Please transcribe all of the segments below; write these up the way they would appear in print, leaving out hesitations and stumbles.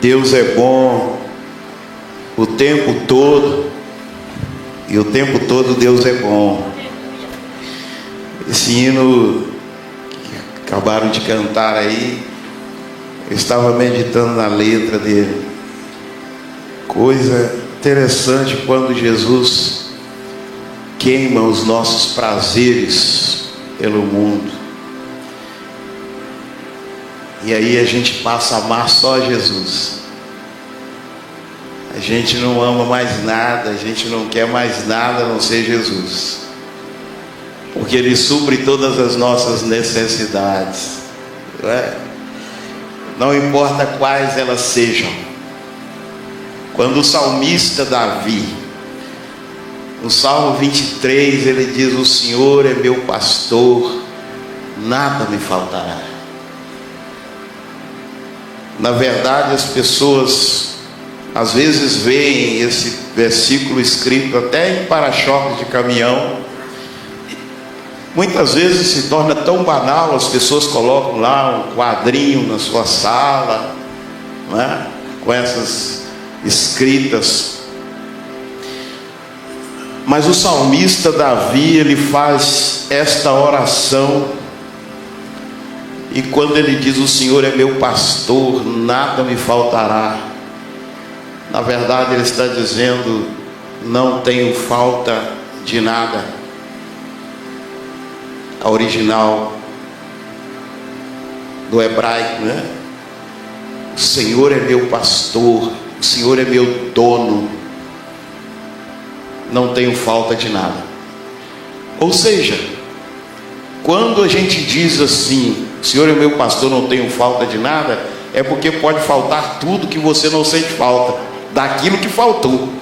Deus é bom o tempo todo, e o tempo todo Deus é bom. Esse hino que acabaram de cantar aí, eu estava meditando na letra dele. Coisa interessante quando Jesus queima os nossos prazeres pelo mundo, e aí a gente passa a amar só Jesus. A gente não ama mais nada, a gente não quer mais nada a não ser Jesus, porque Ele supre todas as nossas necessidades, não importa quais elas sejam. Quando o salmista Davi, no Salmo 23, ele diz: o Senhor é meu pastor, nada me faltará. Na verdade, as pessoas às vezes veem esse versículo escrito até em para-choques de caminhão. Muitas vezes se torna tão banal, as pessoas colocam lá um quadrinho na sua sala, não é? Com essas escritas. Mas o salmista Davi, ele faz esta oração, e quando ele diz: o Senhor é meu pastor, nada me faltará, na verdade ele está dizendo: não tenho falta de nada. A original do hebraico, né? O Senhor é meu pastor, o Senhor é meu dono, não tenho falta de nada. Ou seja, quando a gente diz assim: o Senhor é meu pastor, não tenho falta de nada, é porque pode faltar tudo que você não sente falta daquilo que faltou.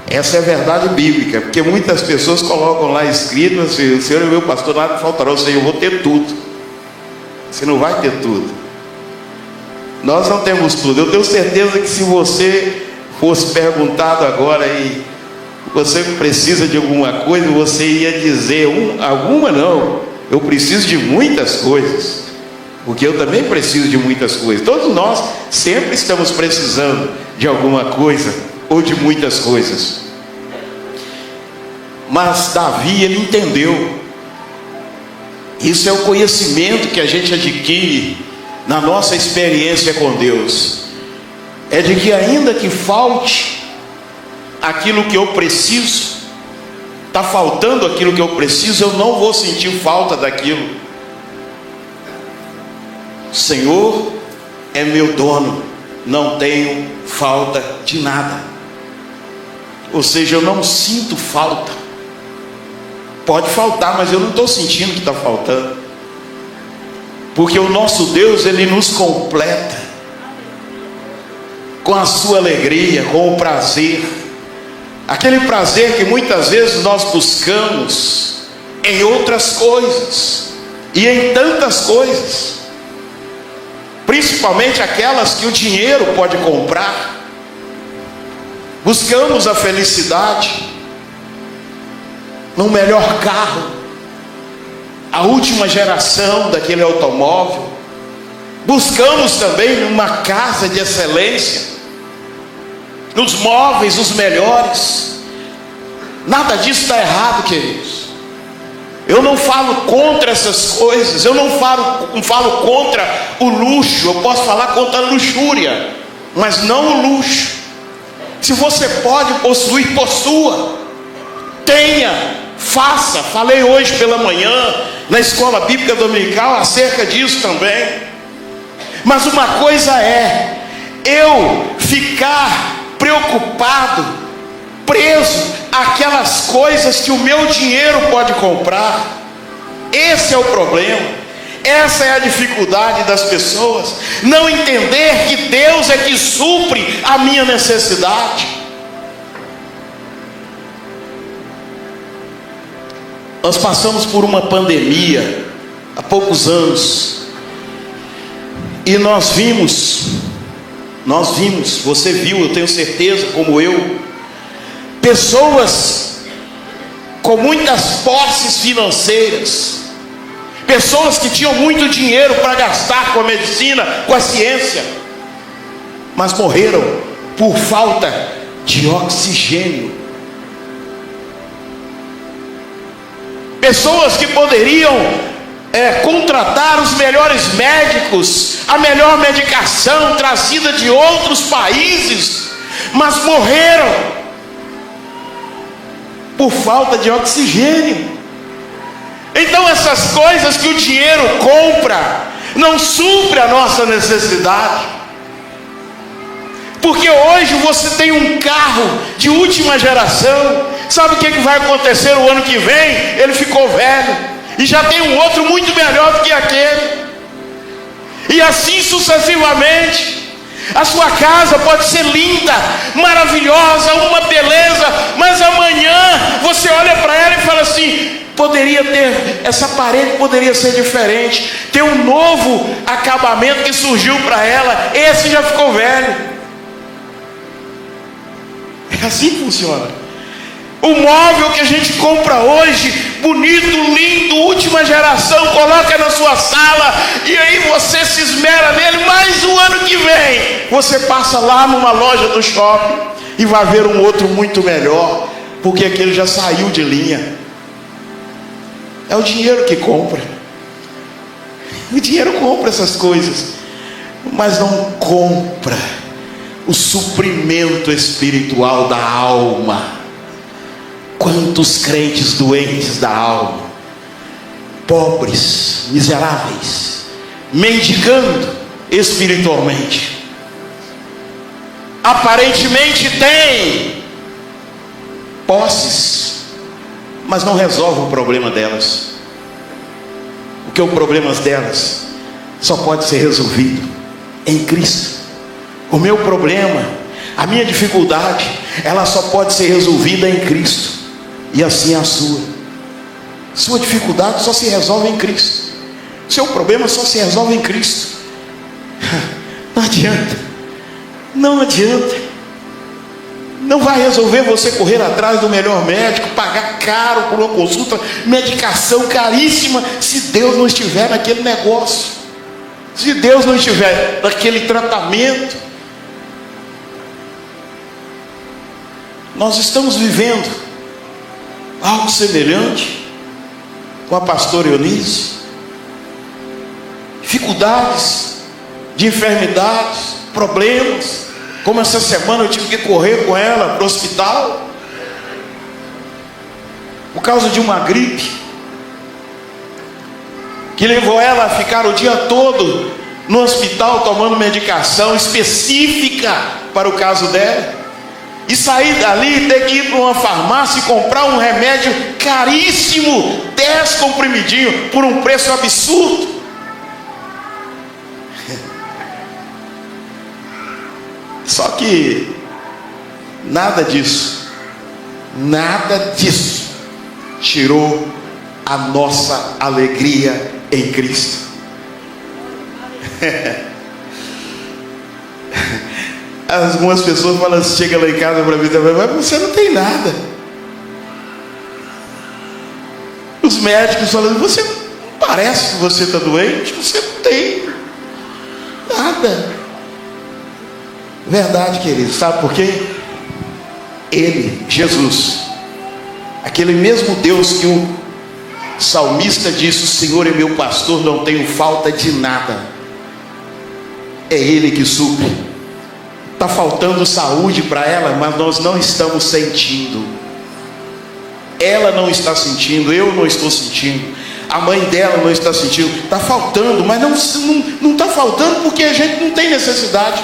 Essa é a verdade bíblica, porque muitas pessoas colocam lá escrito assim: o Senhor é meu pastor, nada me faltará. Ou seja, eu vou ter tudo. Você não vai ter tudo. Nós não temos tudo. Eu tenho certeza que se você fosse perguntado agora e você precisa de alguma coisa, você ia dizer: alguma não, eu preciso de muitas coisas, porque eu também preciso de muitas coisas. Todos nós sempre estamos precisando de alguma coisa ou de muitas coisas. Mas Davi, ele entendeu. Isso é o conhecimento que a gente adquire na nossa experiência com Deus. É de que ainda que falte aquilo que eu preciso, está faltando aquilo que eu preciso, eu não vou sentir falta daquilo. O Senhor é meu dono, não tenho falta de nada. Ou seja, eu não sinto falta. Pode faltar, mas eu não estou sentindo que está faltando, porque o nosso Deus, Ele nos completa com a sua alegria, com o prazer, aquele prazer que muitas vezes nós buscamos em outras coisas, e em tantas coisas, principalmente aquelas que o dinheiro pode comprar. Buscamos a felicidade num melhor carro, a última geração daquele automóvel. Buscamos também numa casa de excelência, nos móveis os melhores. Nada disso está errado, queridos. Eu não falo contra essas coisas, eu não falo contra o luxo. Eu posso falar contra a luxúria, mas não o luxo. Se você pode possuir, possua, tenha, faça. Falei hoje pela manhã na escola bíblica dominical acerca disso também. Mas uma coisa é eu ficar preocupado, preso àquelas coisas que o meu dinheiro pode comprar. Esse é o problema. Essa é a dificuldade das pessoas, não entender que Deus é que supre a minha necessidade. Nós passamos por uma pandemia há poucos anos, e nós vimos, você viu, eu tenho certeza, como eu, pessoas com muitas posses financeiras, pessoas que tinham muito dinheiro para gastar com a medicina, com a ciência, mas morreram por falta de oxigênio. Pessoas que poderiam contratar os melhores médicos, a melhor medicação trazida de outros países, mas morreram por falta de oxigênio. Então essas coisas que o dinheiro compra não supre a nossa necessidade. Porque hoje você tem um carro de última geração, sabe o que vai acontecer o ano que vem? Ele ficou velho e já tem um outro muito melhor do que aquele, e assim sucessivamente. A sua casa pode ser linda, maravilhosa, uma beleza, mas amanhã você olha para ela e fala assim: poderia ter, essa parede poderia ser diferente, ter um novo acabamento que surgiu para ela, esse já ficou velho. É assim que funciona. O móvel que a gente compra hoje, bonito, lindo, última geração, coloca na sua sala, e aí você se esmera nele, mas o ano que vem você passa lá numa loja do shopping e vai ver um outro muito melhor, porque aquele já saiu de linha. É o dinheiro que compra. O dinheiro compra essas coisas, mas não compra o suprimento espiritual da alma. Quantos crentes doentes da alma, pobres, miseráveis, mendigando espiritualmente, aparentemente têm posses, mas não resolve o problema delas. Porque o problema delas só pode ser resolvido em Cristo. O meu problema, a minha dificuldade, ela só pode ser resolvida em Cristo. E assim é a sua. Sua dificuldade só se resolve em Cristo. Seu problema só se resolve em Cristo. Não adianta. Não adianta. Não vai resolver você correr atrás do melhor médico, pagar caro por uma consulta, medicação caríssima, se Deus não estiver naquele negócio, se Deus não estiver naquele tratamento. Nós estamos vivendo algo semelhante com a pastora Eunice. Dificuldades, de enfermidades, problemas. Como essa semana eu tive que correr com ela para o hospital por causa de uma gripe que levou ela a ficar o dia todo no hospital tomando medicação específica para o caso dela. E sair dali e ter que ir para uma farmácia e comprar um remédio caríssimo, 10 comprimidinhos, por um preço absurdo. Só que nada disso tirou a nossa alegria em Cristo. Algumas pessoas falam assim, chega lá em casa para mim também, mas você não tem nada. Os médicos falam, você não parece que você está doente, você não tem nada. Verdade, querido, sabe por quê? Ele, Jesus, aquele mesmo Deus que o salmista disse: o Senhor é meu pastor, não tenho falta de nada. É Ele que supre. Está faltando saúde para ela, mas nós não estamos sentindo. Ela não está sentindo, eu não estou sentindo, a mãe dela não está sentindo. Está faltando, mas não está faltando porque a gente não tem necessidade.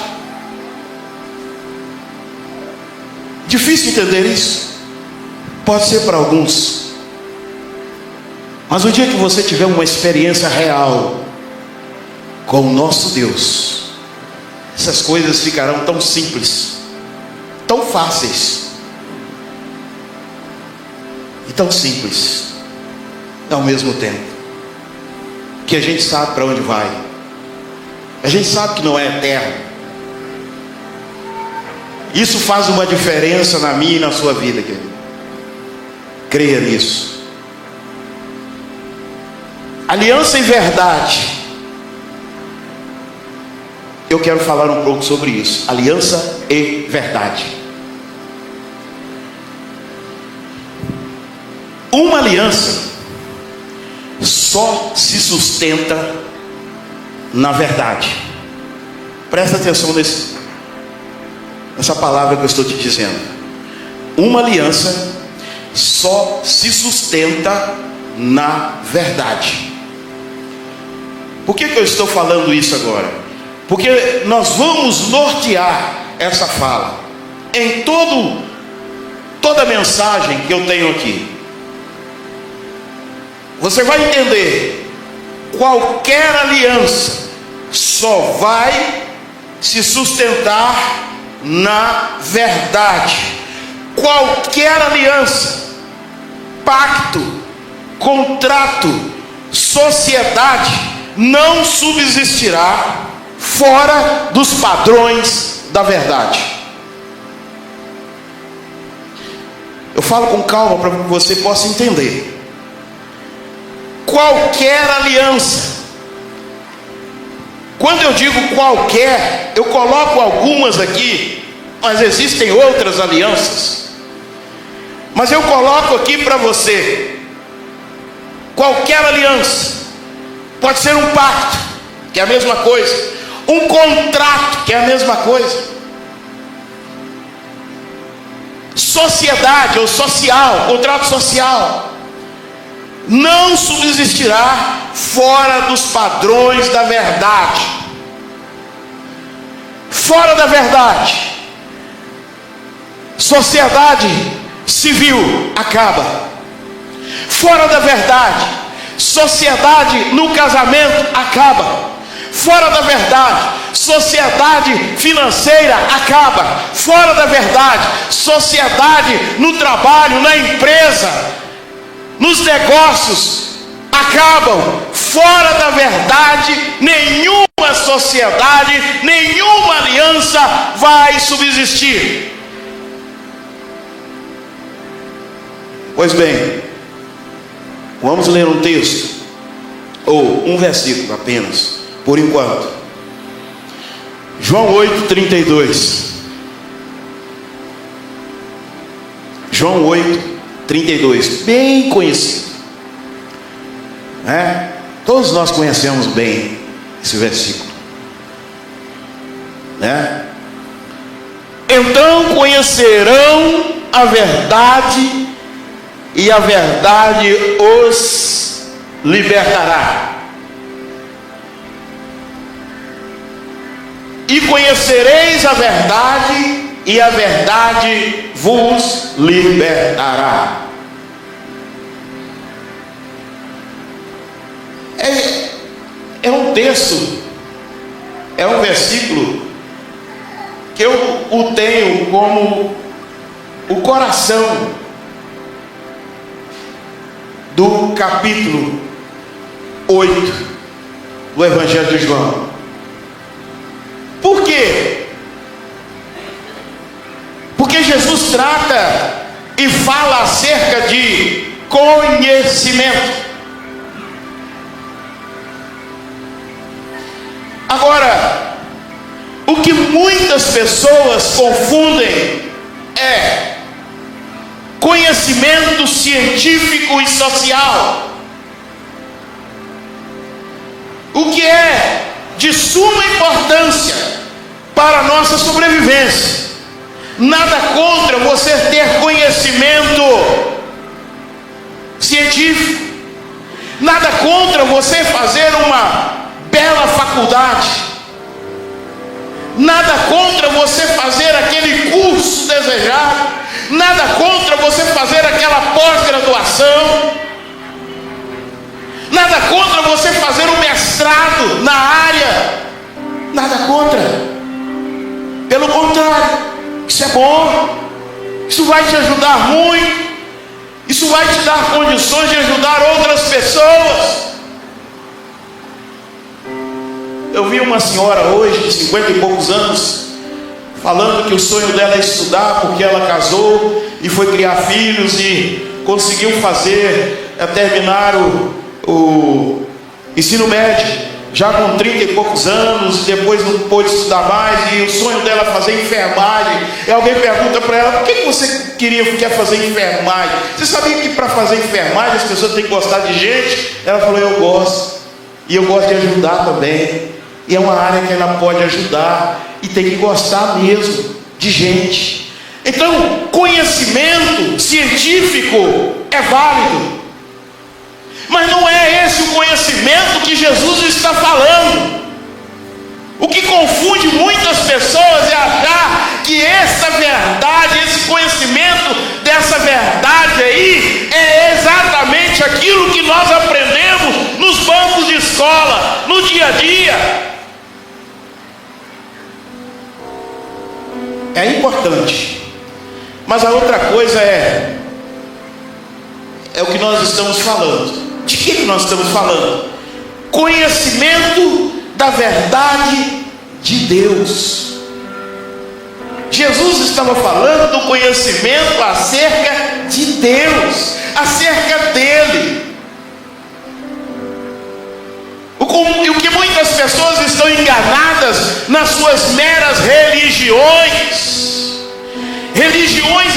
Difícil entender isso? Pode ser para alguns, mas o dia que você tiver uma experiência real com o nosso Deus, essas coisas ficarão tão simples, tão fáceis e tão simples ao mesmo tempo, que a gente sabe para onde vai, a gente sabe que não é eterno. Isso faz uma diferença na minha e na sua vida, querido. Creia nisso. aliança e verdade. Eu quero falar um pouco sobre isso. Aliança e verdade. Uma aliança só se sustenta na verdade. Presta atenção nessa palavra que eu estou te dizendo. Uma aliança só se sustenta na verdade. Por que eu estou falando isso agora? Porque nós vamos nortear essa fala em toda a mensagem que eu tenho aqui. Você vai entender, qualquer aliança só vai se sustentar na verdade. Qualquer aliança, pacto, contrato, sociedade não subsistirá fora dos padrões da verdade. Eu falo com calma para que você possa entender. Qualquer aliança, quando eu digo qualquer, eu coloco algumas aqui, mas existem outras alianças, mas eu coloco aqui para você. Qualquer aliança pode ser um pacto, que é a mesma coisa, um contrato, que é a mesma coisa, sociedade ou social, contrato social, não subsistirá fora dos padrões da verdade. Fora da verdade, sociedade civil acaba. Fora da verdade, sociedade no casamento acaba. Fora da verdade, sociedade financeira acaba. Fora da verdade, sociedade no trabalho, na empresa, nos negócios acabam. Fora da verdade, nenhuma sociedade, nenhuma aliança vai subsistir. Pois bem, vamos ler um texto, ou um versículo apenas, por enquanto. João 8:32. João 8:32, bem conhecido, né? Todos nós conhecemos bem esse versículo, né? Então conhecerão a verdade, e a verdade os libertará. E conhecereis a verdade, e a verdade vos libertará. É um texto, é um versículo que eu o tenho como o coração do capítulo 8 do Evangelho de João. Por quê? Porque Jesus trata e fala acerca de conhecimento. Agora, o que muitas pessoas confundem é conhecimento científico e social, o que é de suma importância para a nossa sobrevivência. Nada contra você ter conhecimento científico, nada contra você fazer uma bela faculdade, nada contra você fazer aquele curso desejado, nada contra você fazer aquela pós-graduação, nada contra você fazer um mestrado na área, nada contra. Pelo contrário, isso é bom, isso vai te ajudar muito, isso vai te dar condições de ajudar outras pessoas. Eu vi uma senhora hoje de 50 e poucos anos falando que o sonho dela é estudar, porque ela casou e foi criar filhos e conseguiu fazer, terminar ensino médio, já com 30 e poucos anos, depois não pôde estudar mais, e o sonho dela é fazer enfermagem. E alguém pergunta para ela: por que você quer fazer enfermagem? Você sabia que para fazer enfermagem as pessoas têm que gostar de gente? Ela falou: eu gosto, e eu gosto de ajudar também, e é uma área que ela pode ajudar, e tem que gostar mesmo de gente. Então, conhecimento científico é válido, mas não é esse o conhecimento que Jesus está falando. O que confunde muitas pessoas é achar que essa verdade, esse conhecimento dessa verdade aí, é exatamente aquilo que nós aprendemos nos bancos de escola, no dia a dia. É importante, mas a outra coisa é o que nós estamos falando. De que nós estamos falando? Conhecimento da verdade de Deus. Jesus estava falando do conhecimento acerca de Deus, acerca dele. O que muitas pessoas estão enganadas nas suas meras religiões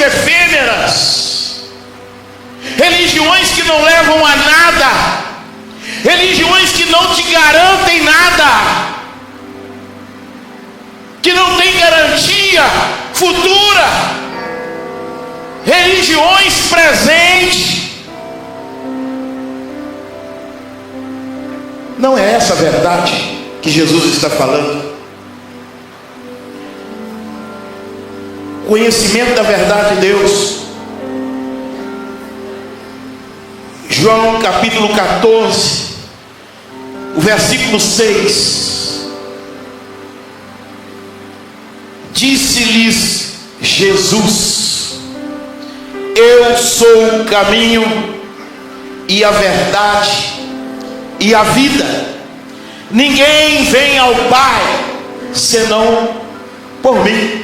efêmeras, religiões que não levam a nada, religiões que não te garantem nada, que não tem garantia futura, religiões presentes. Não é essa a verdade que Jesus está falando. Conhecimento da verdade de Deus. João capítulo 14, o versículo 6. Disse-lhes Jesus: eu sou o caminho e a verdade e a vida. Ninguém vem ao Pai senão por mim.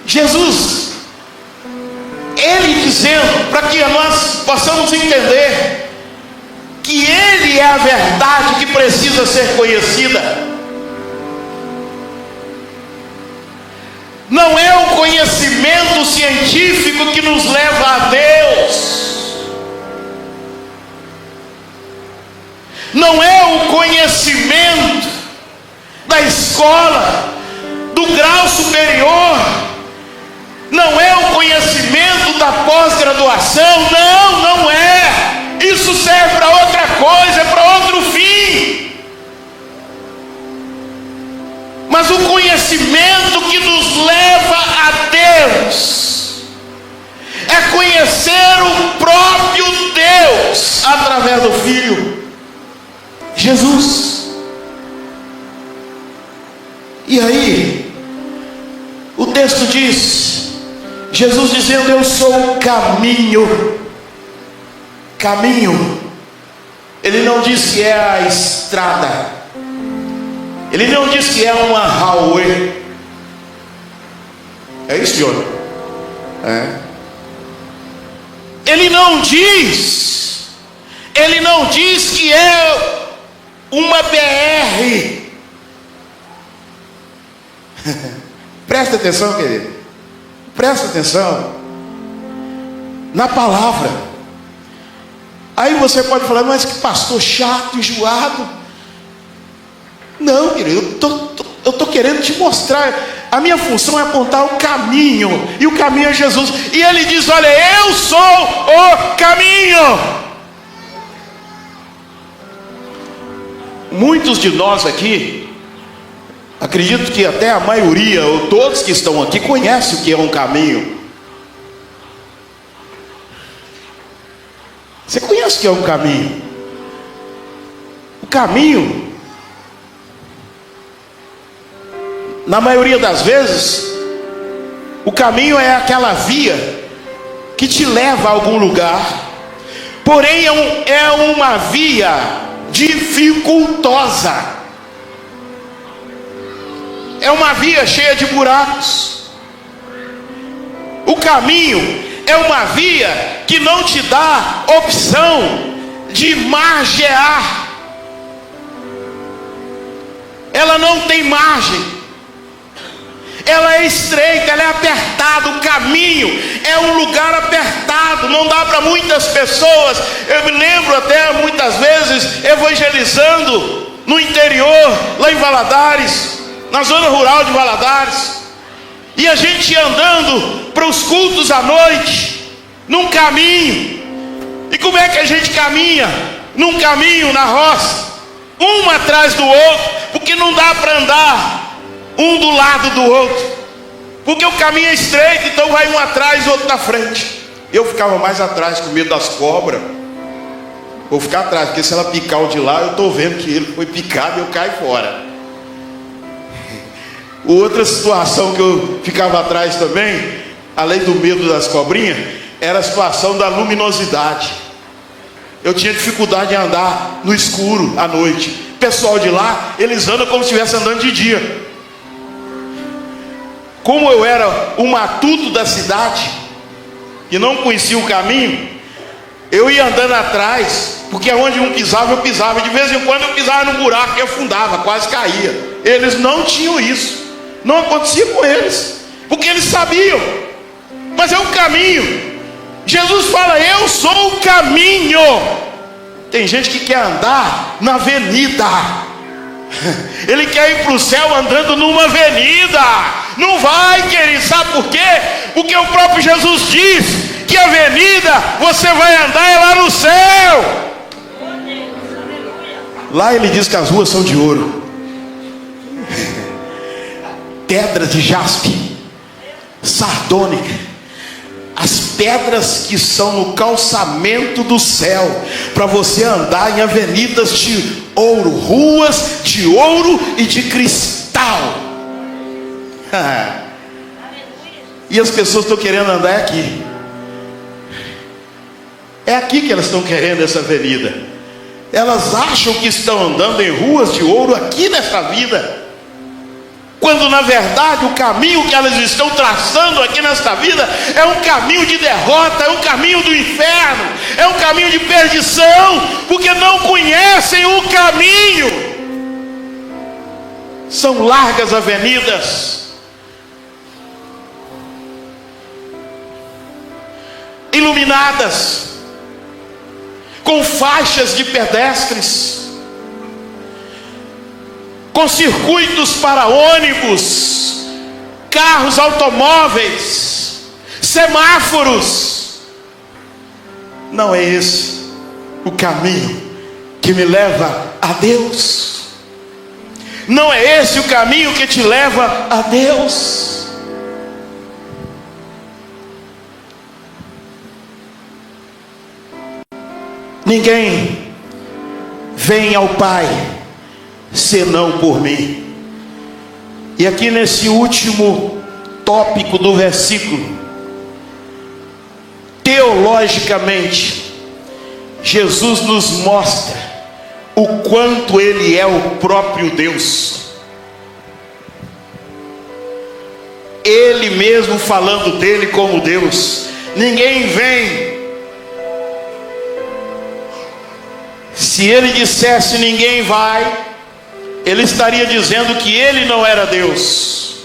Jesus, ele dizendo, para que nós possamos entender que ele é a verdade que precisa ser conhecida. Não é o conhecimento científico que nos leva a Deus. Não é o conhecimento da escola, do grau superior. Não é o conhecimento da pós-graduação. Não é. Isso serve para outra coisa, é para outro fim. Mas o conhecimento que nos leva a Deus é conhecer o próprio Deus através do Filho Jesus. E aí, o texto diz, Jesus dizendo: eu sou o caminho. Caminho. Ele não diz que é a estrada. Ele não diz que é uma highway. É isso, Johnny? É. Ele não diz que é uma BR. Presta atenção, querido. Presta atenção na palavra. Aí você pode falar: mas que pastor chato, enjoado. Não, querido, eu estou querendo te mostrar. A minha função é apontar o caminho, e o caminho é Jesus. E ele diz: olha, eu sou o caminho. Muitos de nós aqui, acredito que até a maioria, ou todos que estão aqui, conhecem o que é um caminho. Você conhece o que é um caminho? O caminho, na maioria das vezes, o caminho é aquela via que te leva a algum lugar, porém é uma via dificultosa, é uma via cheia de buracos. O caminho é uma via que não te dá opção de margear. Ela não tem margem. Ela é estreita, ela é apertada. O caminho é um lugar apertado. Não dá para muitas pessoas. Eu me lembro até muitas vezes evangelizando no interior, lá em Valadares, na zona rural de Valadares, e a gente ia andando para os cultos à noite, num caminho. E como é que a gente caminha? Num caminho na roça, um atrás do outro, porque não dá para andar um do lado do outro, porque o caminho é estreito, então vai um atrás e outro na frente. Eu ficava mais atrás com medo das cobras. Vou ficar atrás, porque se ela picar o de lá, eu estou vendo que ele foi picado e eu caio fora. Outra situação que eu ficava atrás também, além do medo das cobrinhas, era a situação da luminosidade. Eu tinha dificuldade em andar no escuro à noite. O pessoal de lá, eles andam como se estivesse andando de dia. Como eu era um matuto da cidade e não conhecia o caminho, eu ia andando atrás, porque onde um pisava, eu pisava. De vez em quando eu pisava num buraco e afundava, quase caía. Eles não tinham isso. Não acontecia com eles, porque eles sabiam. Mas é um caminho. Jesus fala: eu sou o caminho. Tem gente que quer andar na avenida. Ele quer ir para o céu andando numa avenida. Não vai, querido. Sabe por quê? Porque o próprio Jesus diz que a avenida você vai andar é lá no céu. Lá ele diz que as ruas são de ouro, pedras de jaspe, sardônica, as pedras que são no calçamento do céu, para você andar em avenidas de ouro, ruas de ouro e de cristal. E as pessoas estão querendo andar aqui. É aqui que elas estão querendo essa avenida. Elas acham que estão andando em ruas de ouro aqui nessa vida, quando na verdade o caminho que elas estão traçando aqui nesta vida é um caminho de derrota, é um caminho do inferno, é um caminho de perdição, porque não conhecem o caminho. São largas avenidas, iluminadas, com faixas de pedestres, com circuitos para ônibus, carros, automóveis, semáforos. Não é esse o caminho que me leva a Deus. Não é esse o caminho que te leva a Deus. Ninguém vem ao Pai senão por mim. E aqui nesse último tópico do versículo, teologicamente, Jesus nos mostra o quanto Ele é o próprio Deus. Ele mesmo falando dele como Deus. Ninguém vem. Se ele dissesse ninguém vai, ele estaria dizendo que ele não era Deus.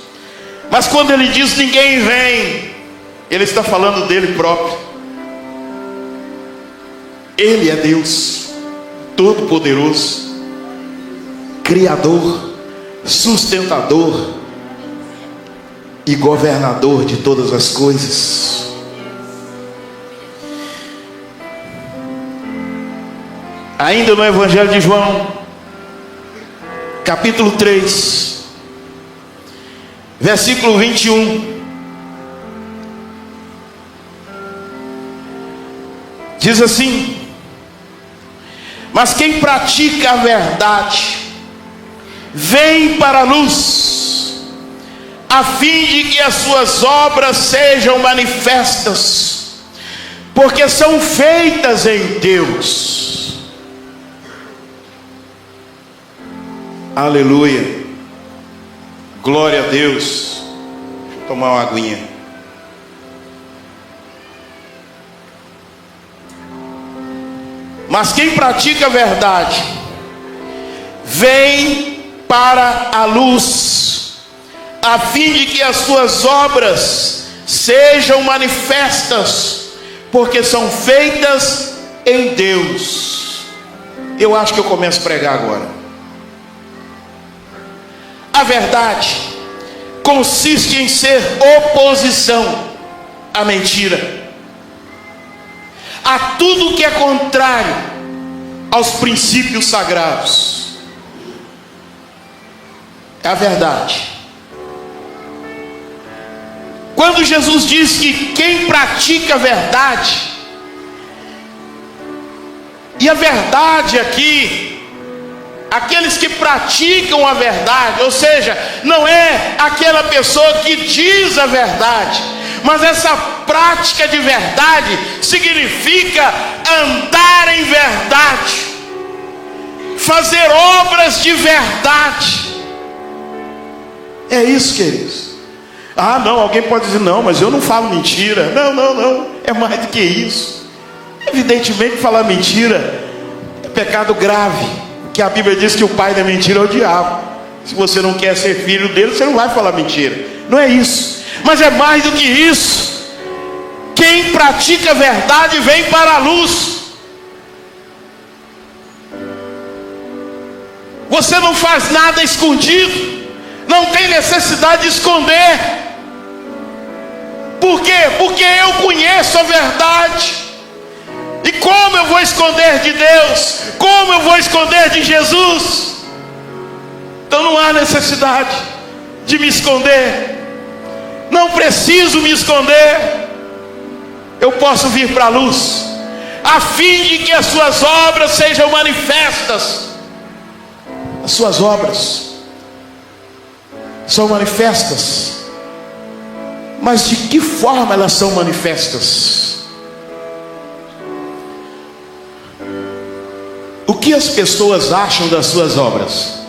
Mas quando ele diz ninguém vem, ele está falando dele próprio. Ele é Deus Todo-Poderoso, Criador, Sustentador e Governador de todas as coisas. Ainda no Evangelho de João, capítulo 3, versículo 21, diz assim: mas quem pratica a verdade vem para a luz, a fim de que as suas obras sejam manifestas, porque são feitas em Deus. Aleluia, glória a Deus. Deixa eu tomar uma aguinha. Mas quem pratica a verdade vem para a luz, a fim de que as suas obras sejam manifestas, porque são feitas em Deus. Eu acho que eu começo a pregar agora. A verdade consiste em ser oposição à mentira, a tudo que é contrário aos princípios sagrados. É a verdade. Quando Jesus diz que quem pratica a verdade, e a verdade aqui, aqueles que praticam a verdade, ou seja, não é aquela pessoa que diz a verdade, mas essa prática de verdade significa andar em verdade, fazer obras de verdade. É isso, queridos. Ah, não, alguém pode dizer, não, mas eu não falo mentira. Não, é mais do que isso. Evidentemente, falar mentira é pecado grave, que a Bíblia diz que o pai da mentira é o diabo. Se você não quer ser filho dele, você não vai falar mentira. Não é isso, mas é mais do que isso. Quem pratica a verdade vem para a luz. Você não faz nada escondido, não tem necessidade de esconder. Por quê? Porque eu conheço a verdade. E como eu vou esconder de Deus? Como eu vou esconder de Jesus? Então não há necessidade de me esconder. Não preciso me esconder. Eu posso vir para a luz, a fim de que as suas obras sejam manifestas. As suas obras são manifestas. Mas de que forma elas são manifestas? O que as pessoas acham das suas obras?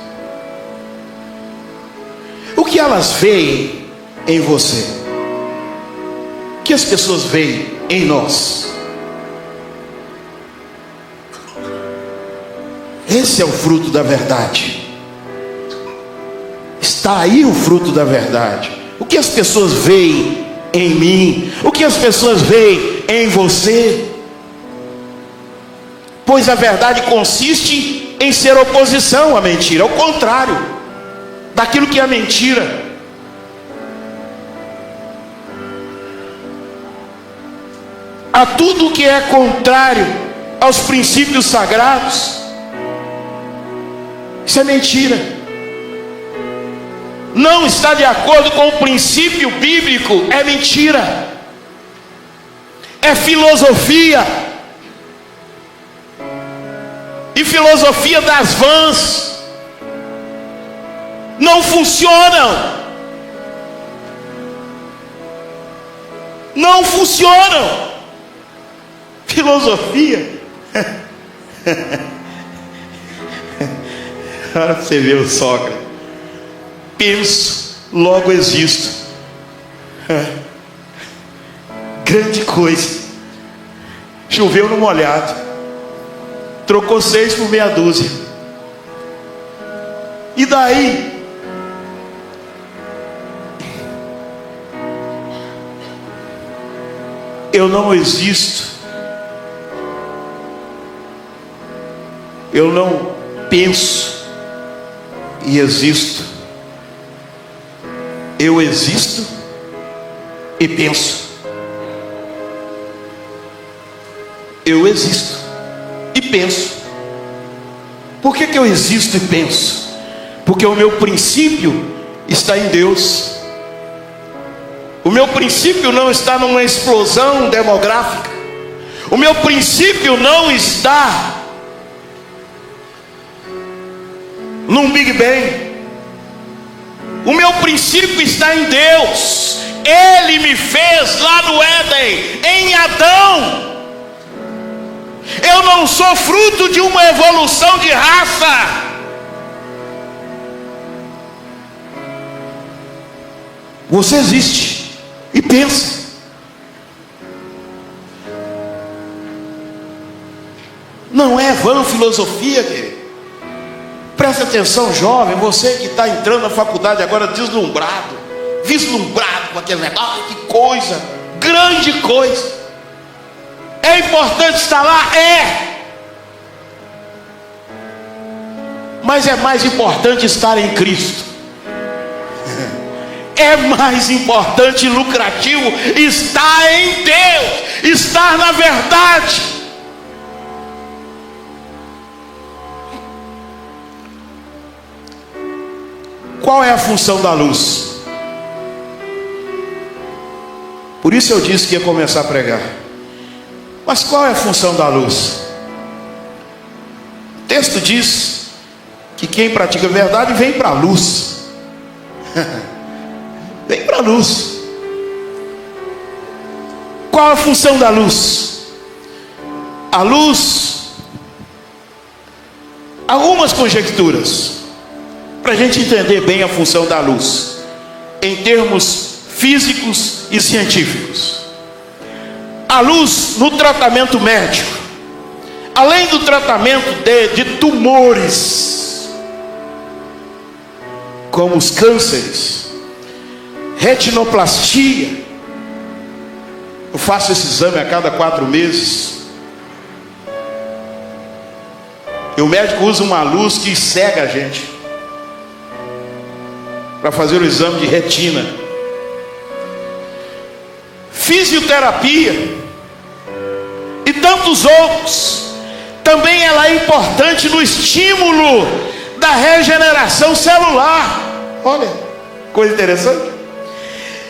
O que elas veem em você? O que as pessoas veem em nós? Esse é o fruto da verdade. Está aí o fruto da verdade. O que as pessoas veem em mim? O que as pessoas veem em você? Pois a verdade consiste em ser oposição à mentira, ao contrário daquilo que é mentira. A tudo que é contrário aos princípios sagrados, isso é mentira. Não está de acordo com o princípio bíblico, é mentira. É filosofia. E filosofia das vãs não funcionam. Não funcionam. Filosofia. Olha você vê o Sócrates. Penso, logo existo. Grande coisa. Choveu no molhado. Trocou 6 por meia dúzia. E daí? Eu não existo. Eu não penso e existo. Eu existo e penso. Eu existo e penso. Por que eu existo e penso? Porque o meu princípio está em Deus. O meu princípio não está numa explosão demográfica. O meu princípio não está num Big Bang. O meu princípio está em Deus. Ele me fez lá no Éden, em Adão. Eu não sou fruto de uma evolução de raça. Você existe e Não é vã filosofia, querido. Presta atenção, jovem, você que está entrando na faculdade agora vislumbrado com aquele negócio, que coisa, grande coisa. É importante estar lá? É. Mas é mais importante estar em Cristo. É mais importante e lucrativo estar em Deus, estar na verdade. Qual é a função da luz? Por isso eu disse que ia começar a pregar. Mas qual é a função da luz? O texto diz que quem pratica a verdade vem para a luz. Vem para a luz. Qual a função da luz? A luz, algumas conjecturas, para a gente entender bem a função da luz, em termos físicos e científicos. A luz no tratamento médico, além do tratamento de tumores, como os cânceres, retinoplastia. Eu faço esse exame a cada 4 meses. E o médico usa uma luz que cega a gente para fazer o exame de retina. Fisioterapia e tantos outros. Também ela é importante no estímulo da regeneração celular. Olha, coisa interessante.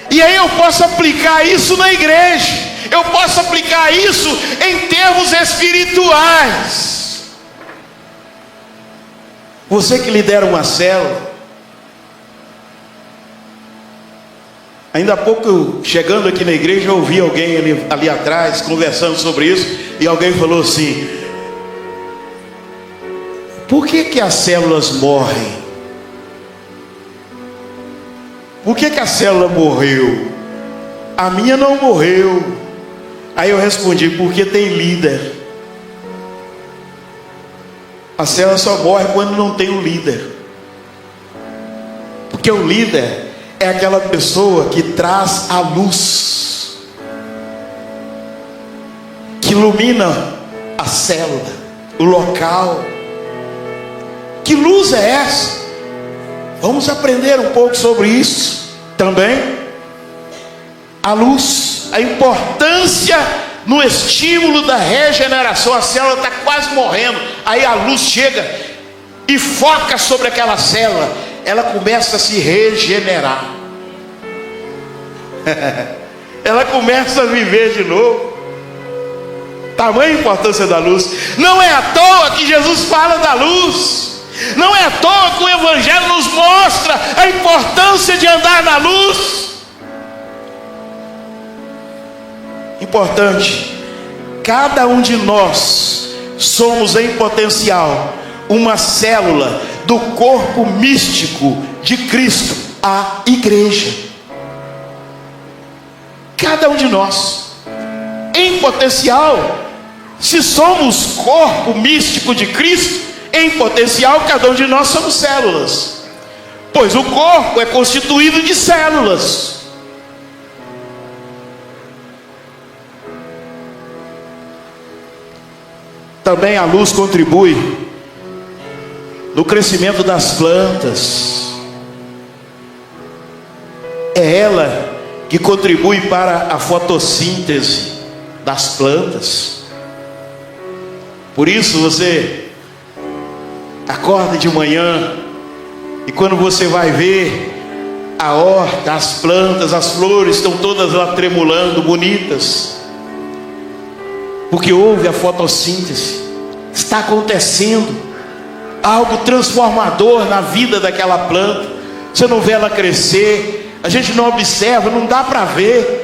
E aí eu posso aplicar isso na igreja. Eu posso aplicar isso em termos espirituais. Você que lidera uma célula. Ainda há pouco, chegando aqui na igreja, eu ouvi alguém ali atrás conversando sobre isso. E alguém falou assim: por que as células morrem? Por que a célula morreu? A minha não morreu. Aí eu respondi: porque tem líder. A célula só morre quando não tem um líder. Porque o líder é aquela pessoa que traz a luz, que ilumina a célula, o local. Que luz é essa? Vamos aprender um pouco sobre isso também. A luz, a importância no estímulo da regeneração. A célula está quase morrendo, aí a luz chega e foca sobre aquela célula, ela começa a se regenerar. Ela começa a viver de novo. Tamanha importância da luz. Não é à toa que Jesus fala da luz. Não é à toa que o Evangelho nos mostra a importância de andar na luz. Importante, cada um de nós somos em potencial uma célula do corpo místico de Cristo, a igreja. Cada um de nós, em potencial, se somos corpo místico de Cristo, em potencial, cada um de nós somos células, pois o corpo é constituído de células. Também a luz contribui no crescimento das plantas. É ela que contribui para a fotossíntese das plantas. Por isso você acorda de manhã e quando você vai ver a horta, as plantas, as flores estão todas lá tremulando, bonitas, porque houve a fotossíntese. Está acontecendo algo transformador na vida daquela planta. Você não vê ela crescer, a gente não observa, não dá para ver.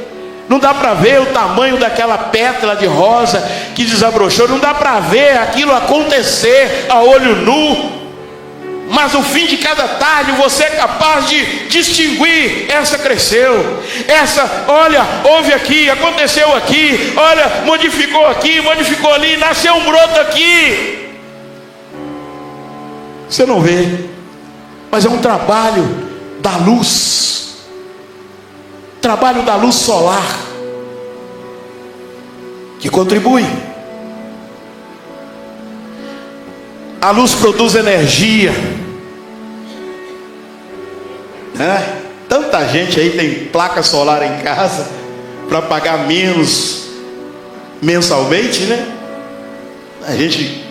Não dá para ver o tamanho daquela pétala de rosa que desabrochou. Não dá para ver aquilo acontecer a olho nu. mas no fim de cada tarde você é capaz de distinguir: essa cresceu, essa, olha, houve aqui, aconteceu aqui, olha, modificou aqui, modificou ali, nasceu um broto aqui. Você não vê, mas é um trabalho da luz, trabalho da luz solar, que contribui. A luz produz energia, né? Tanta gente aí tem placa solar em casa para pagar menos mensalmente, né? A gente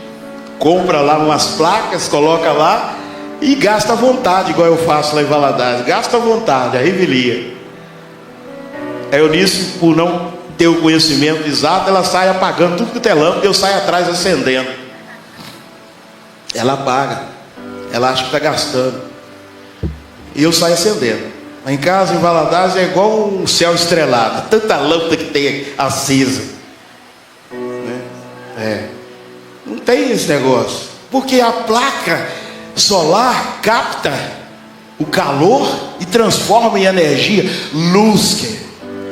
compra lá umas placas, coloca lá e gasta à vontade, igual eu faço lá em Valadares. Gasta à vontade, a revelia. A Eunice, por não ter o conhecimento exato, ela sai apagando tudo que é lâmpada, eu saio atrás acendendo. Ela apaga, ela acha que está gastando, e eu saio acendendo. Lá em casa, em Valadares, é igual um céu estrelado, tanta lâmpada que tem acesa, né? Não tem esse negócio, porque a placa solar capta o calor e transforma em energia, luz.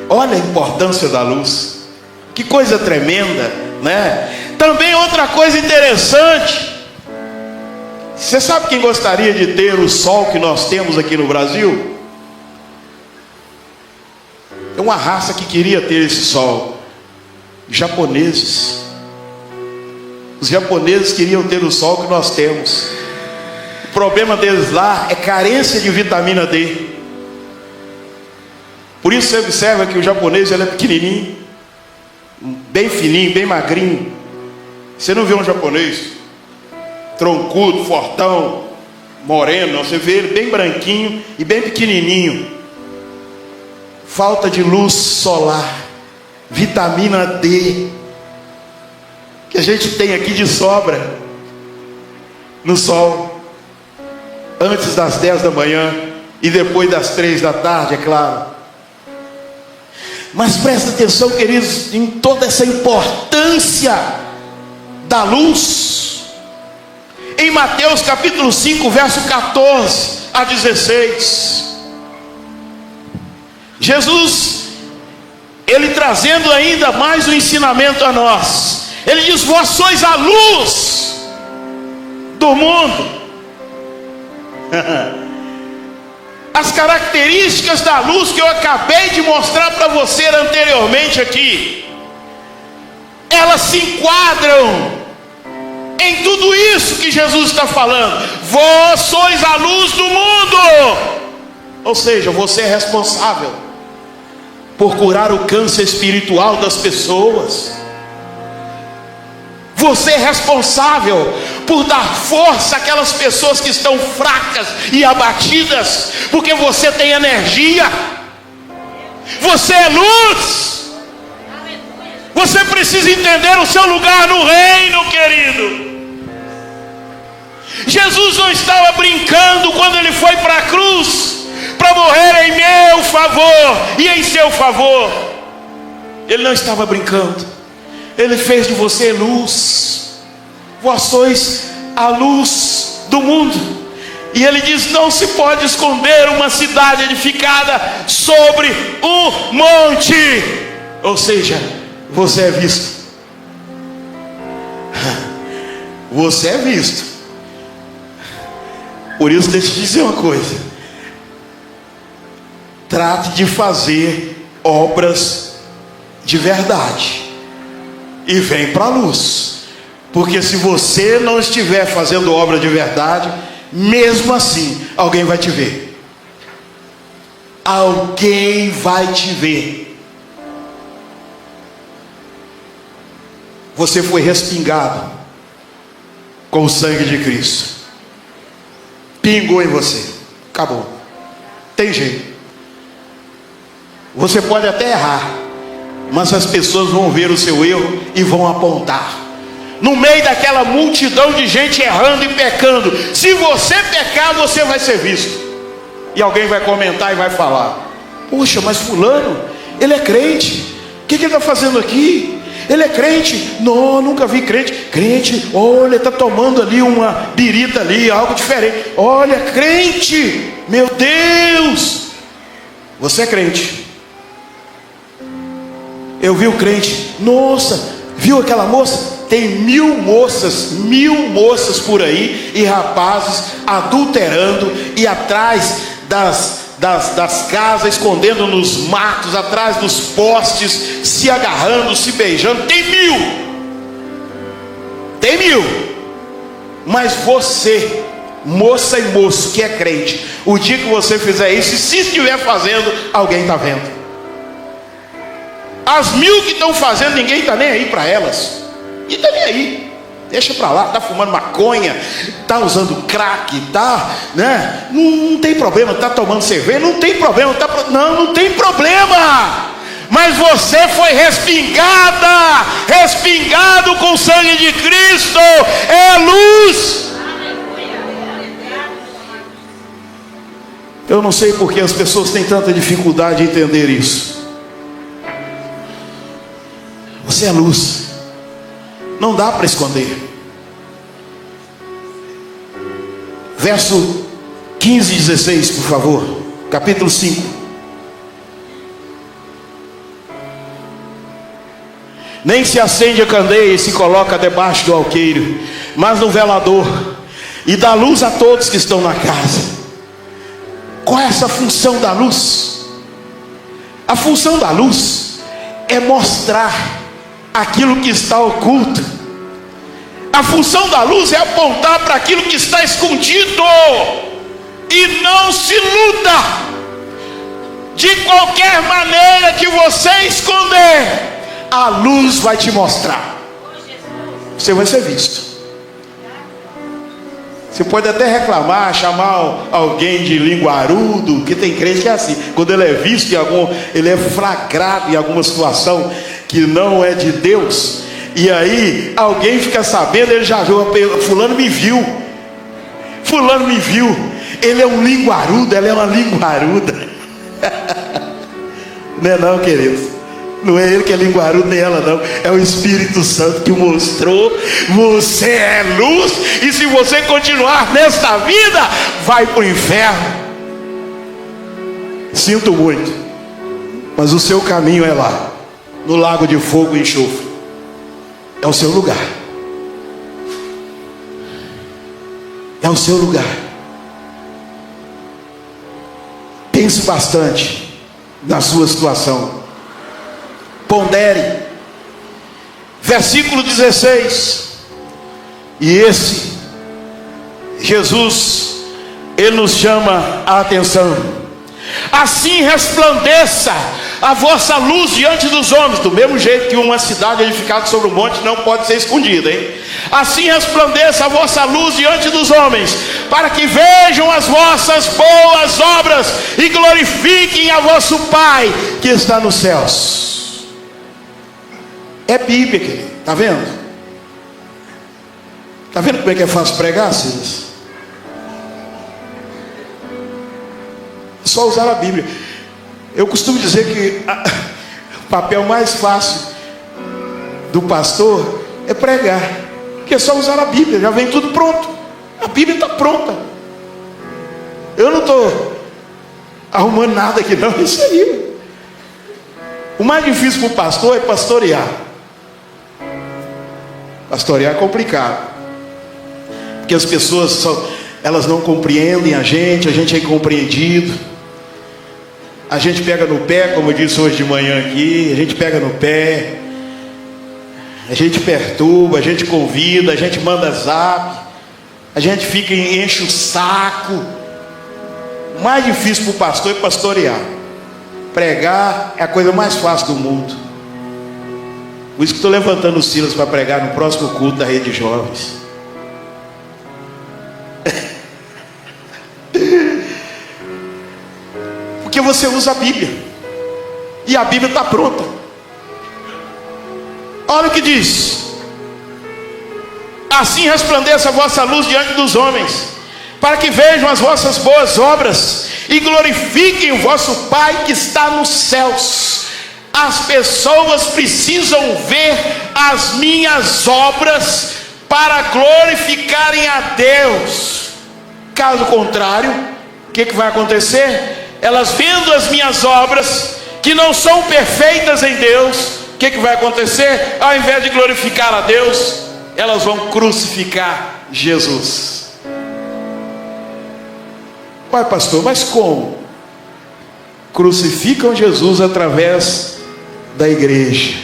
Olha a importância da luz, que coisa tremenda, né? Também outra coisa interessante, você sabe quem gostaria de ter o sol que nós temos aqui no Brasil? É uma raça que queria ter esse sol: japoneses. Os japoneses queriam ter o sol que nós temos. O problema deles lá é carência de vitamina D. Por isso você observa que o japonês, ele é pequenininho, bem fininho, bem magrinho. Você não vê um japonês troncudo, fortão, moreno, você vê ele bem branquinho e bem pequenininho. Falta de luz solar, vitamina D, que a gente tem aqui de sobra no sol, antes das 10 da manhã e depois das 3 da tarde, é claro. Mas presta atenção, queridos, em toda essa importância da luz. Em Mateus capítulo 5, verso 14 a 16, Jesus, ele trazendo ainda mais um ensinamento a nós, ele diz: vós sois a luz do mundo. As características da luz que eu acabei de mostrar para você anteriormente aqui, elas se enquadram em tudo isso que Jesus está falando. Vós sois a luz do mundo. Ou seja, você é responsável por curar o câncer espiritual das pessoas. Você é responsável por dar força àquelas pessoas que estão fracas e abatidas, porque você tem energia. Você é luz. Você precisa entender o seu lugar no reino, querido. Jesus não estava brincando quando ele foi para a cruz para morrer em meu favor e em seu favor. Ele não estava brincando. Ele fez de você luz. Vós sois a luz do mundo. E ele diz: não se pode esconder uma cidade edificada sobre um monte. Ou seja, você é visto. Você é visto. Por isso, deixa eu te dizer uma coisa: trate de fazer obras de verdade e vem para a luz. Porque se você não estiver fazendo obra de verdade, mesmo assim, alguém vai te ver. Alguém vai te ver. Você foi respingado com o sangue de Cristo. Pingou em você. Acabou. Tem jeito. Você pode até errar, mas as pessoas vão ver o seu erro e vão apontar. No meio daquela multidão de gente errando e pecando, se você pecar, você vai ser visto. E alguém vai comentar e vai falar: puxa, mas fulano, ele é crente, o que ele está fazendo aqui? Ele é crente? Não, nunca vi crente. Crente, olha, está tomando ali uma birita ali, algo diferente. Olha, crente, meu Deus. Você é crente. Eu vi o crente. Nossa, viu aquela moça? Tem 1000 moças por aí, e rapazes adulterando, e atrás das casas, escondendo nos matos, atrás dos postes, se agarrando, se beijando. Tem 1000. Mas você, moça e moço que é crente, o dia que você fizer isso, e se estiver fazendo, alguém está vendo. As 1000 que estão fazendo, ninguém está nem aí para elas. E está nem aí, deixa para lá. Está fumando maconha, está usando crack, né? Não tem problema. Está tomando cerveja, não tem problema. Não tem problema. Mas você foi respingado com o sangue de Cristo. É luz. Eu não sei porque as pessoas têm tanta dificuldade em entender isso. Você é luz. Não dá para esconder. Verso 15 e 16, por favor. Capítulo 5. Nem se acende a candeia e se coloca debaixo do alqueire, mas no velador, e dá luz a todos que estão na casa. Qual é essa função da luz? A função da luz é mostrar aquilo que está oculto. A função da luz é apontar para aquilo que está escondido. E não se iluda. De qualquer maneira que você esconder, a luz vai te mostrar. Você vai ser visto. Você pode até reclamar, chamar alguém de linguarudo, que tem crente que é assim. Quando ele é visto ele é flagrado em alguma situação que não é de Deus, e aí alguém fica sabendo, ele já viu, fulano me viu, ele é um linguarudo, ela é uma linguaruda. Não é não, queridos, não é ele que é linguarudo, nem ela não, é o Espírito Santo que mostrou. Você é luz, e se você continuar nesta vida, vai para o inferno. Sinto muito, mas o seu caminho é lá, no lago de fogo e enxofre. É o seu lugar. É o seu lugar. Pense bastante na sua situação. Pondere. Versículo 16. E esse Jesus, ele nos chama a atenção. Assim resplandeça a vossa luz diante dos homens. Do mesmo jeito que uma cidade edificada sobre um monte não pode ser escondida, hein? Assim resplandeça a vossa luz diante dos homens, para que vejam as vossas boas obras e glorifiquem a vosso Pai que está nos céus. É Bíblia, querido. Está vendo? Está vendo como é que é fácil pregar, Silas? É só usar a Bíblia. Eu costumo dizer que o papel mais fácil do pastor é pregar, porque é só usar a Bíblia, já vem tudo pronto. A Bíblia está pronta. Eu não estou arrumando nada aqui não, isso aí. O mais difícil para o pastor é pastorear. Pastorear é complicado, porque as pessoas elas não compreendem a gente é incompreendido. A gente pega no pé, como eu disse hoje de manhã aqui, a gente pega no pé, a gente perturba, a gente convida, a gente manda zap, a gente fica e enche o saco. O mais difícil para o pastor é pastorear. Pregar é a coisa mais fácil do mundo. Por isso que estou levantando o Silas para pregar no próximo culto da Rede Jovens. Porque você usa a Bíblia, e a Bíblia está pronta. Olha o que diz: assim resplandeça a vossa luz diante dos homens, para que vejam as vossas boas obras e glorifiquem o vosso Pai que está nos céus. As pessoas precisam ver as minhas obras para glorificarem a Deus. Caso contrário, o que vai acontecer? Elas vendo as minhas obras, que não são perfeitas em Deus, o que vai acontecer? Ao invés de glorificar a Deus, elas vão crucificar Jesus. Uai, pastor, mas como? Crucificam Jesus através da igreja.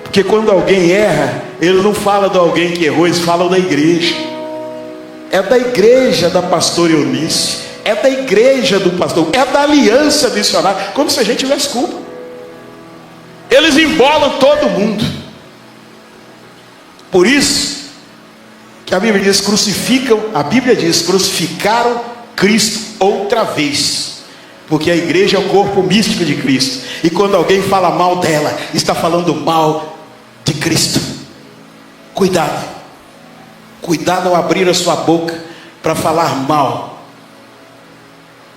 Porque quando alguém erra, ele não fala de alguém que errou, eles falam da igreja. É da igreja da pastora Eunice, é da igreja do pastor, é da aliança missionária, como se a gente tivesse culpa. Eles embolam todo mundo. Por isso que a Bíblia diz, crucificaram Cristo outra vez. Porque a igreja é o corpo místico de Cristo. E quando alguém fala mal dela, está falando mal de Cristo. Cuidado. Cuidado ao abrir a sua boca para falar mal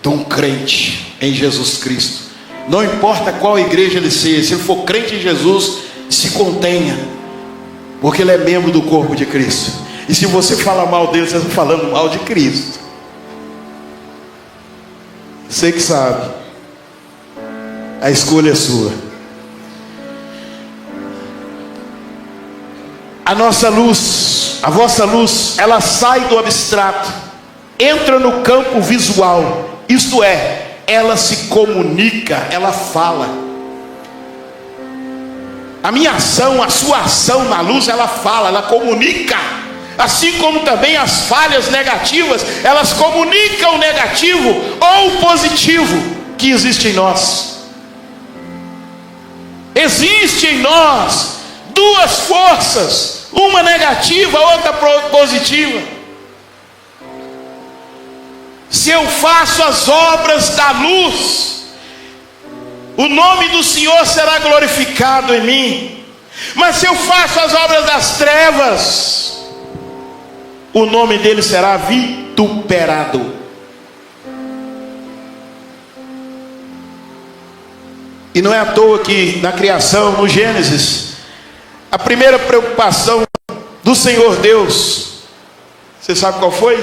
de um crente em Jesus Cristo. Não importa qual igreja ele seja, se ele for crente em Jesus, se contenha, porque ele é membro do corpo de Cristo. E se você fala mal dele, você está falando mal de Cristo. Você que sabe. A escolha é sua. A nossa luz, a vossa luz, ela sai do abstrato, entra no campo visual. Isto é, ela se comunica, ela fala. A minha ação, a sua ação na luz, ela fala, ela comunica. Assim como também as falhas negativas, elas comunicam o negativo ou o positivo que existe em nós. Existe em nós duas forças, uma negativa, outra positiva. Se eu faço as obras da luz, o nome do Senhor será glorificado em mim. Mas se eu faço as obras das trevas, o nome dele será vituperado. E não é à toa que na criação, no Gênesis, a primeira preocupação do Senhor Deus, você sabe qual foi?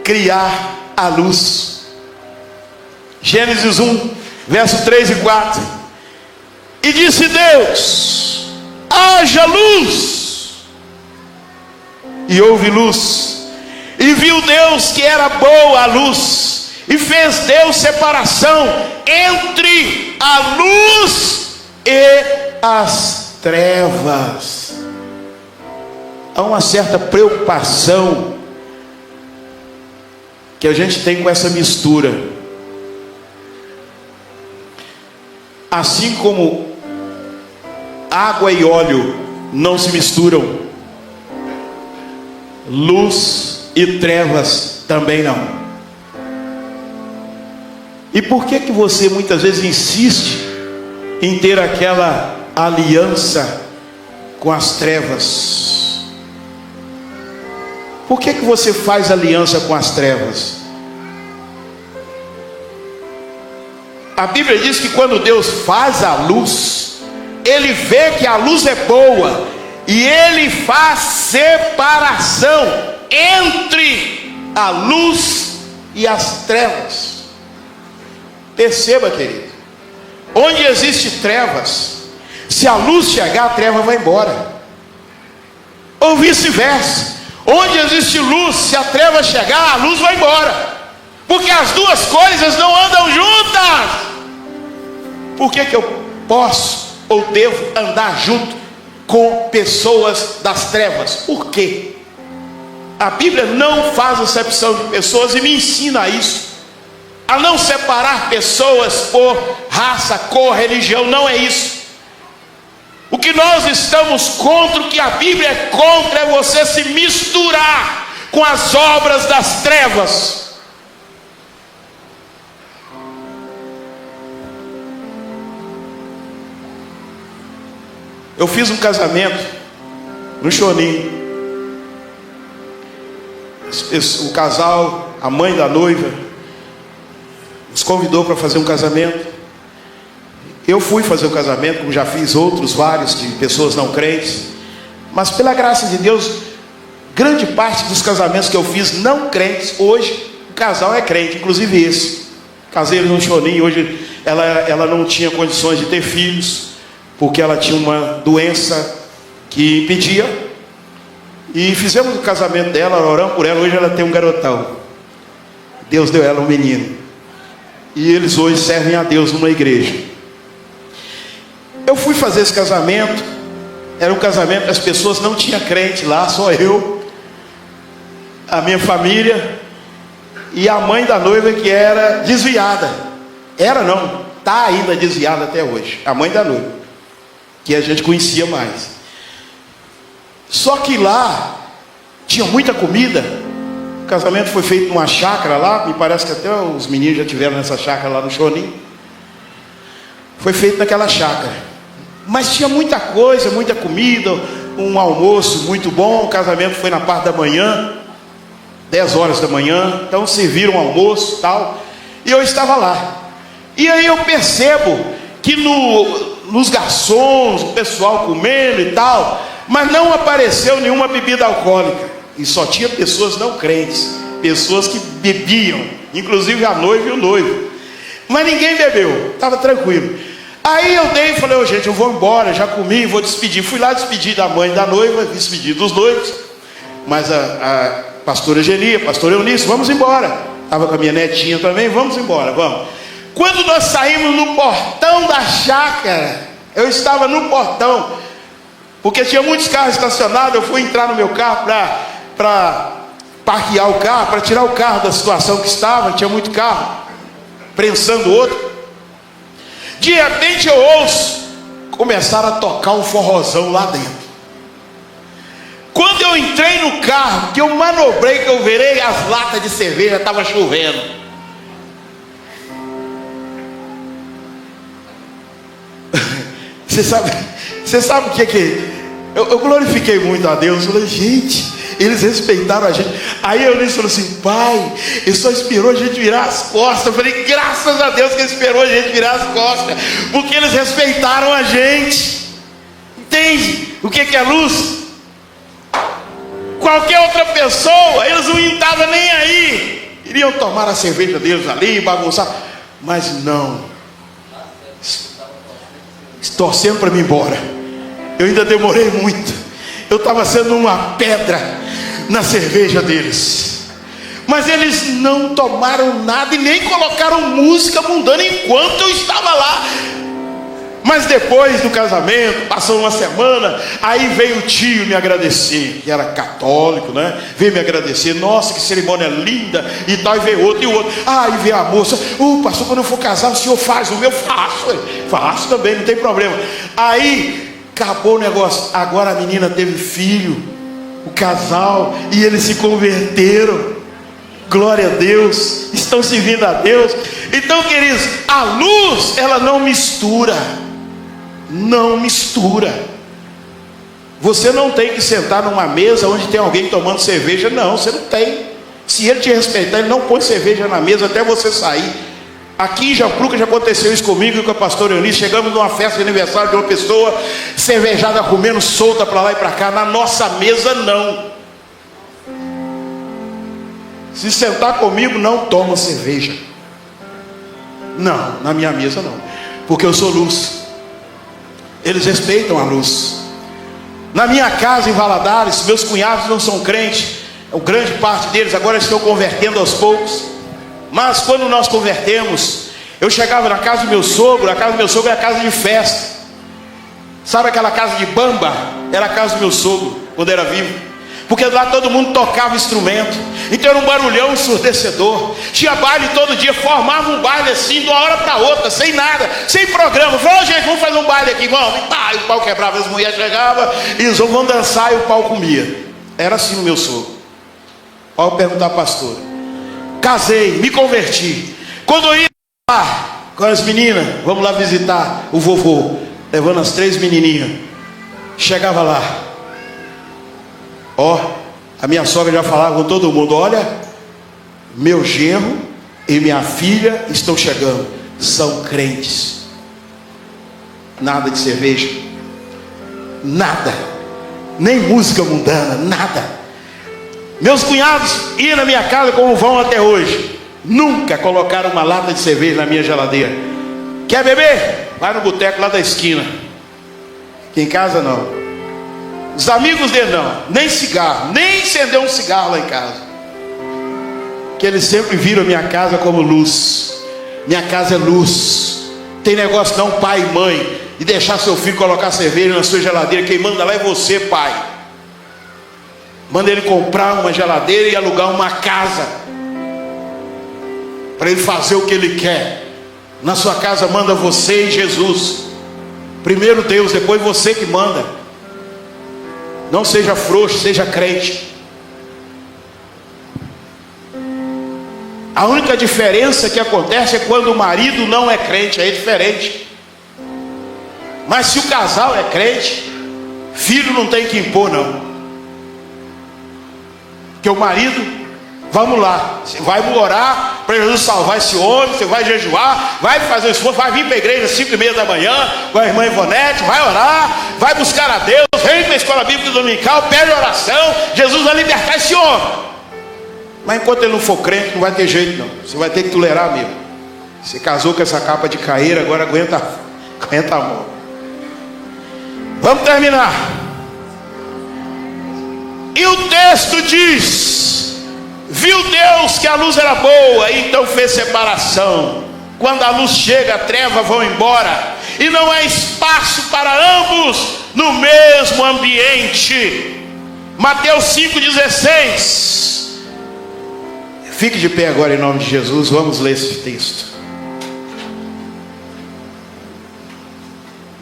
Criar a luz. Gênesis 1, verso 3 e 4. E disse Deus: haja luz. E houve luz. E viu Deus que era boa a luz, e fez Deus separação entre a luz e as trevas. Há uma certa preocupação que a gente tem com essa mistura. Assim como água e óleo não se misturam, luz e trevas também não. E por que você muitas vezes insiste em ter aquela aliança com as trevas? Por que você faz aliança com as trevas? A Bíblia diz que quando Deus faz a luz, Ele vê que a luz é boa, e Ele faz separação entre a luz e as trevas. Perceba, querido, onde existe trevas, se a luz chegar, a treva vai embora. Ou vice-versa, onde existe luz, se a treva chegar, a luz vai embora. Porque as duas coisas não andam juntas. Por que eu posso ou devo andar junto com pessoas das trevas? Por quê? A Bíblia não faz acepção de pessoas e me ensina isso, a não separar pessoas por raça, cor, religião. Não é isso. O que nós estamos contra, o que a Bíblia é contra, é você se misturar com as obras das trevas. Eu fiz um casamento no Choninho. O casal, a mãe da noiva, nos convidou para fazer um casamento. Eu fui fazer o casamento, como já fiz outros vários, de pessoas não crentes. Mas pela graça de Deus, grande parte dos casamentos que eu fiz não crentes, hoje o casal é crente, inclusive esse. Casei no Chonim, hoje ela não tinha condições de ter filhos, porque ela tinha uma doença que impedia. E fizemos o casamento dela, oramos por ela, hoje ela tem um garotão. Deus deu ela um menino. E eles hoje servem a Deus numa igreja. Eu fui fazer esse casamento, era um casamento, as pessoas não tinham crente lá, só eu, a minha família e a mãe da noiva, que era desviada. Era não, está ainda desviada até hoje, a mãe da noiva, que a gente conhecia mais. Só que lá tinha muita comida. O casamento foi feito numa chácara lá, me parece que até os meninos já tiveram nessa chácara lá no Chonim. Foi feito naquela chácara, mas tinha muita coisa, muita comida, um almoço muito bom. O casamento foi na parte da manhã, 10 horas da manhã, então serviram um almoço e tal, e eu estava lá. E aí eu percebo que nos garçons, o pessoal comendo e tal, mas não apareceu nenhuma bebida alcoólica, e só tinha pessoas não crentes, pessoas que bebiam, inclusive a noiva e o noivo, mas ninguém bebeu, estava tranquilo. Aí eu dei e falei, oh, gente, eu vou embora, já comi, vou despedir. Fui lá despedir da mãe da noiva, despedir dos noivos, mas a pastora Geni, a pastora Eunice, vamos embora. Estava com a minha netinha também, vamos embora, vamos. Quando nós saímos no portão da chácara, eu estava no portão, porque tinha muitos carros estacionados. Eu fui entrar no meu carro para parquear o carro, para tirar o carro da situação que estava, tinha muito carro, prensando o outro. De repente eu ouço, começaram a tocar um forrozão lá dentro. Quando eu entrei no carro, que eu manobrei, que eu virei as latas de cerveja, estava chovendo. Você sabe o que é que... Eu glorifiquei muito a Deus. Eu falei, gente, eles respeitaram a gente. Aí eu disse assim, pai, ele só esperou a gente virar as costas. Eu falei, graças a Deus que ele esperou a gente virar as costas, porque eles respeitaram a gente. Entende o que é luz? Qualquer outra pessoa, eles não estavam nem aí, iriam tomar a cerveja deles ali, bagunçar, mas não, torcendo para mim embora. Eu ainda demorei muito, eu estava sendo uma pedra na cerveja deles, mas eles não tomaram nada e nem colocaram música mundana enquanto eu estava lá. Mas depois do casamento, passou uma semana, aí veio o tio me agradecer, que era católico, né? Veio me agradecer, nossa, que cerimônia linda e tal. E veio outro e o outro. Aí veio a moça, pastor, quando eu for casar, o senhor faz? O meu faço também, não tem problema. Aí acabou o negócio, agora a menina teve filho, o casal, e eles se converteram. Glória a Deus, estão servindo a Deus. Então, queridos, a luz, ela não mistura. Não mistura. Você não tem que sentar numa mesa onde tem alguém tomando cerveja. Não, você não tem. Se ele te respeitar, ele não põe cerveja na mesa até você sair. Aqui em Jampruca já aconteceu isso comigo e com a pastora Eunice. Chegamos numa festa de aniversário de uma pessoa, cervejada comendo solta para lá e para cá. Na nossa mesa não. Se sentar comigo, não toma cerveja. Não, na minha mesa não, porque eu sou luz. Eles respeitam a luz. Na minha casa em Valadares, meus cunhados não são crentes, grande parte deles agora estão convertendo aos poucos. Mas quando nós convertemos, eu chegava na casa do meu sogro. A casa do meu sogro é a casa de festa. Sabe aquela casa de bamba? Era a casa do meu sogro, quando era vivo. Porque lá todo mundo tocava instrumento. Então era um barulhão ensurdecedor. Tinha baile todo dia, formava um baile assim, de uma hora para outra, sem nada, sem programa. Falou, gente, vamos fazer um baile aqui, vamos. E pá, e o pau quebrava, as mulheres chegavam, e os homens vão dançar e o pau comia. Era assim no meu sogro. Pode perguntar, pastor. Casei, me converti. Quando eu ia lá com as meninas, vamos lá visitar o vovô, levando as 3 menininhas. Chegava lá. A minha sogra já falava com todo mundo, olha, meu genro e minha filha estão chegando, são crentes. nada de cerveja, nada, nem música mundana, nada. Meus cunhados iam na minha casa como vão até hoje, nunca colocaram uma lata de cerveja na minha geladeira. Quer beber? Vai no boteco lá da esquina. Aqui em casa não. Os amigos dele não, nem cigarro, nem acender um cigarro lá em casa. Que eles sempre viram a minha casa como luz. Minha casa é luz. Tem negócio não, pai e mãe, de deixar seu filho colocar cerveja na sua geladeira. Quem manda lá é você, pai. Manda ele comprar uma geladeira e alugar uma casa para ele fazer o que ele quer. Na sua casa manda você e Jesus. Primeiro Deus, depois você que manda. Não seja frouxo, seja crente. A única diferença que acontece é quando o marido não é crente, aí é diferente. Mas se o casal é crente, filho não tem que impor não. Porque o marido, vamos lá, você vai orar para Jesus salvar esse homem, você vai jejuar, vai fazer o esforço, vai vir para a igreja às 5:30 da manhã, com a irmã Ivonete, vai orar, vai buscar a Deus, vem para a escola bíblica dominical, pede oração, Jesus vai libertar esse homem. Mas enquanto ele não for crente, não vai ter jeito não. Você vai ter que tolerar mesmo. Você casou com essa capa de caeira, agora aguenta a mão. Vamos terminar. E o texto diz: viu Deus que a luz era boa, e então fez separação. Quando a luz chega, a treva vão embora, e não há espaço para ambos no mesmo ambiente. Mateus 5,16. Fique de pé agora em nome de Jesus, vamos ler esse texto.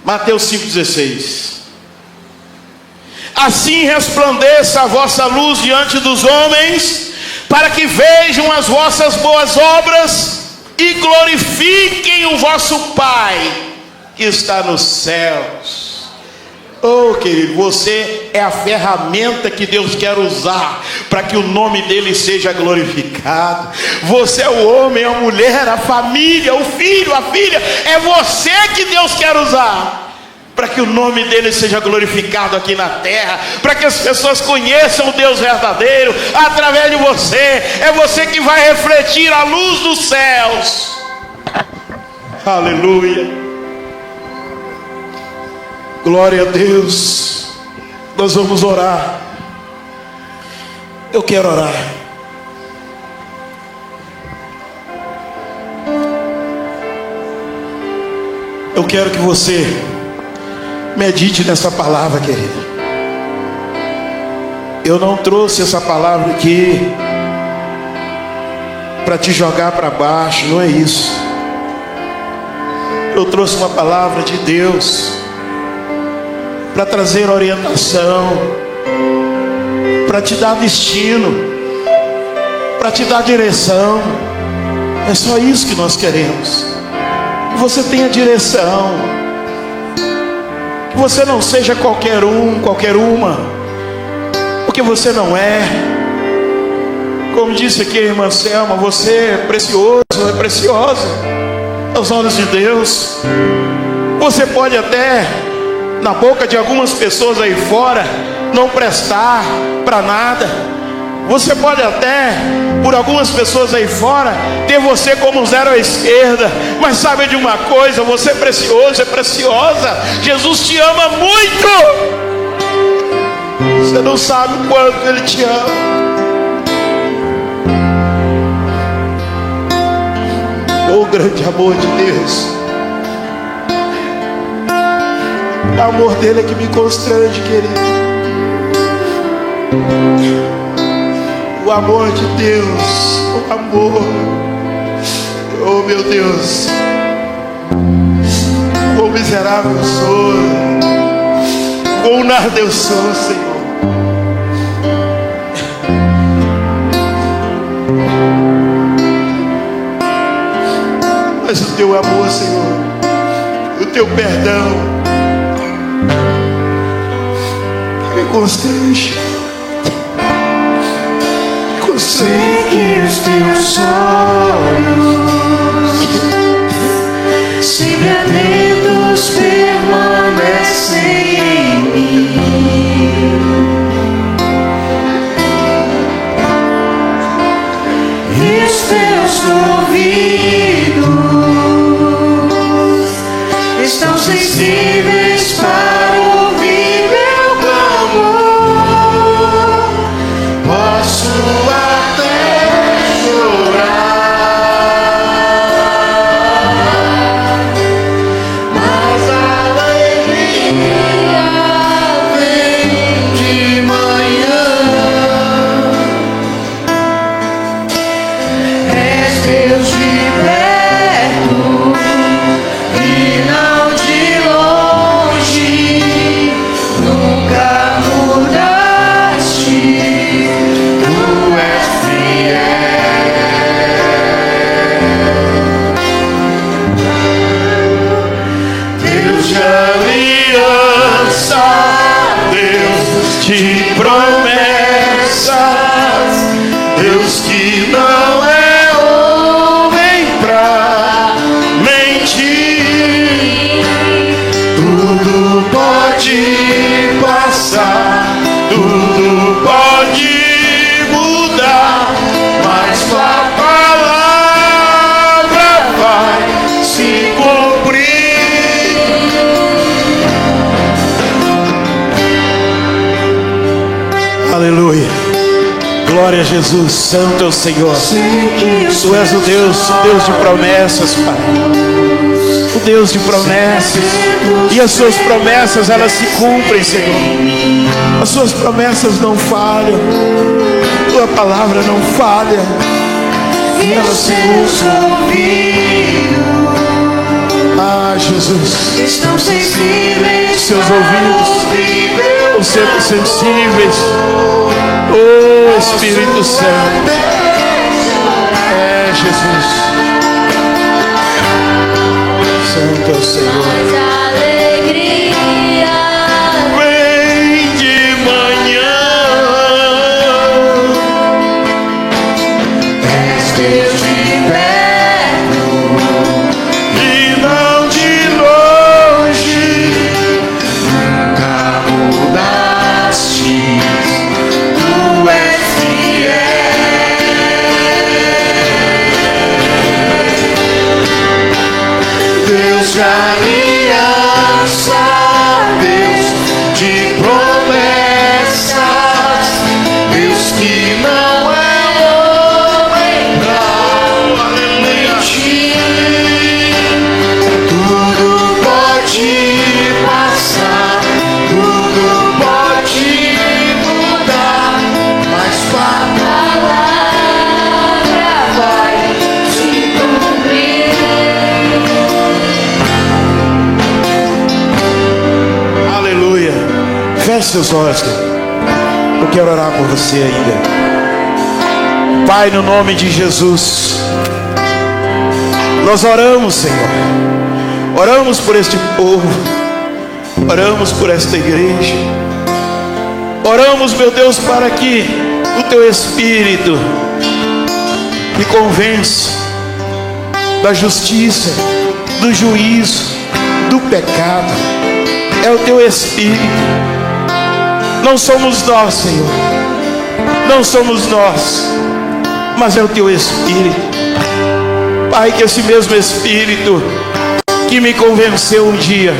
Mateus 5,16. Assim resplandeça a vossa luz diante dos homens, para que vejam as vossas boas obras e glorifiquem o vosso Pai que está nos céus. Oh querido, você é a ferramenta que Deus quer usar para que o nome dele seja glorificado. Você é o homem, a mulher, a família, o filho, a filha. É você que Deus quer usar para que o nome dele seja glorificado aqui na terra, para que as pessoas conheçam o Deus verdadeiro através de você. É você que vai refletir a luz dos céus. Aleluia. Glória a Deus. Nós vamos orar. Eu quero orar. Eu quero que você medite nessa palavra, querida. Eu não trouxe essa palavra aqui para te jogar para baixo, não é isso. Eu trouxe uma palavra de Deus para trazer orientação, para te dar destino, para te dar direção. É só isso que nós queremos. Que você tenha direção, que você não seja qualquer um, qualquer uma, porque você não é. Como disse aqui a irmã Selma, você é precioso, é preciosa aos olhos de Deus. Você pode até, na boca de algumas pessoas aí fora, não prestar para nada. Você pode até, por algumas pessoas aí fora, ter você como zero à esquerda. Mas sabe de uma coisa? Você é precioso, é preciosa. Jesus te ama muito. Você não sabe o quanto Ele te ama. Oh, grande amor de Deus. O amor dele é que me constrange, querido. O amor de Deus, o amor. Oh meu Deus, quão miserável eu sou, quão nada eu sou, Senhor. Mas o teu amor, Senhor, o teu perdão me constrange. Sei que os teus olhos sempre atentos de promessas, Deus que não é homem pra mentir. Tudo pode passar, tudo pode mudar, mas sua palavra vai se cumprir. Aleluia. Glória a Jesus. Santo é o Senhor. Tu és o Deus de promessas, Pai. O Deus de promessas. E as suas promessas, elas se cumprem, Senhor. As suas promessas não falham. Tua palavra não falha. Ela se cumpre. Ah, Jesus. Estão sensíveis, seus ouvidos vão ser sensíveis. Oh, Espírito Santo. É, Jesus. Santo é o Senhor. Vem de manhã. és Deus de perto E não de longe. nunca mudaste, tu és fiel. Deus de aliança, Deus de promessas, Deus que não é homem pra mentir. Tudo pode passar, tudo pode mudar, mas sua palavra vai se cumprir. Aleluia. Feche seus olhos. Eu quero orar por você ainda. Pai, no nome de Jesus, nós oramos, Senhor. Oramos por este povo. Oramos por esta igreja. Oramos, meu Deus, para que o Teu Espírito me convença da justiça, do juízo, do pecado. É o Teu Espírito. Não somos nós, Senhor. Não somos nós, mas é o Teu Espírito. Pai, que esse mesmo Espírito que me convenceu um dia,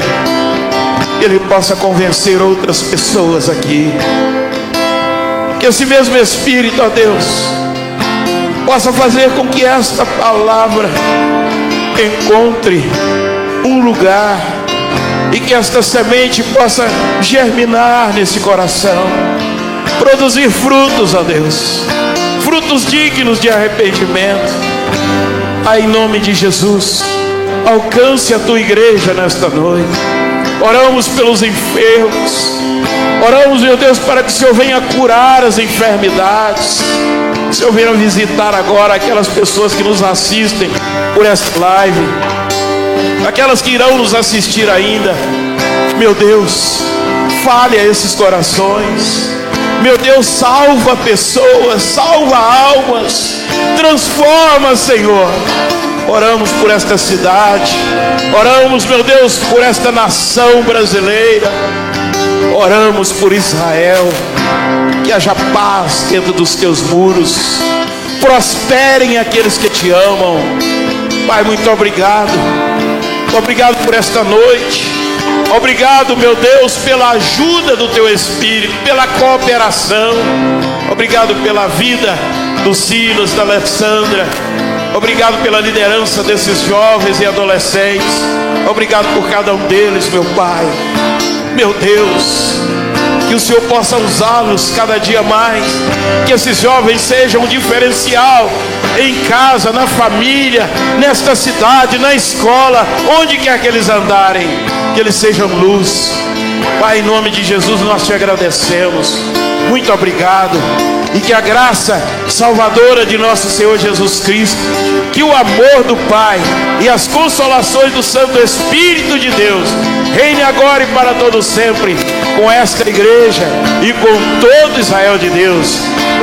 Ele possa convencer outras pessoas aqui. Que esse mesmo Espírito, ó Deus, possa fazer com que esta palavra encontre um lugar e que esta semente possa germinar nesse coração, produzir frutos, ó Deus, frutos dignos de arrependimento. Pai, em nome de Jesus, alcance a Tua igreja nesta noite. Oramos pelos enfermos. Oramos, meu Deus, para que o Senhor venha curar as enfermidades. Que o Senhor venha visitar agora aquelas pessoas que nos assistem por esta live, aquelas que irão nos assistir ainda. Meu Deus, fale a esses corações. Meu Deus, salva pessoas, salva almas, transforma, Senhor. Oramos por esta cidade. Oramos, meu Deus, por esta nação brasileira. Oramos por Israel. Que haja paz dentro dos Teus muros. Prosperem aqueles que Te amam. Pai, muito obrigado. Obrigado por esta noite. Obrigado, meu Deus, pela ajuda do Teu Espírito, pela cooperação. Obrigado pela vida do Silas, da Alessandra. Obrigado pela liderança desses jovens e adolescentes. Obrigado por cada um deles, meu Pai. Meu Deus, que o Senhor possa usá-los cada dia mais. Que esses jovens sejam um diferencial em casa, na família, nesta cidade, na escola, onde quer que eles andarem. Que eles sejam luz. Pai, em nome de Jesus nós Te agradecemos. Muito obrigado. E que a graça salvadora de nosso Senhor Jesus Cristo, que o amor do Pai e as consolações do Santo Espírito de Deus reine agora e para todo sempre. com esta igreja e com todo Israel de Deus.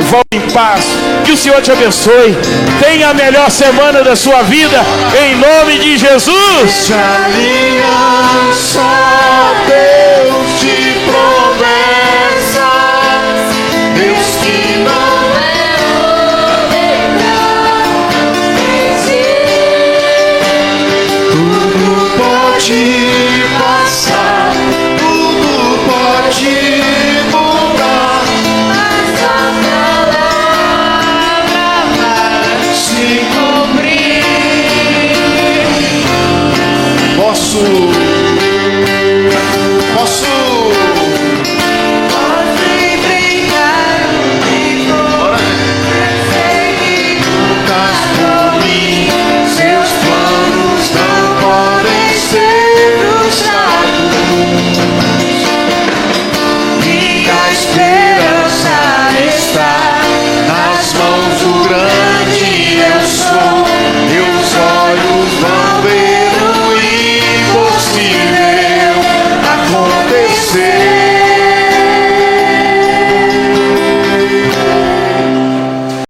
Vão em paz, que o Senhor te abençoe. Tenha a melhor semana da sua vida, em nome de Jesus. Aliança, Deus de promessas, Deus que não tudo pode passar, tudo pode mudar, mas a palavra vai se cumprir. Posso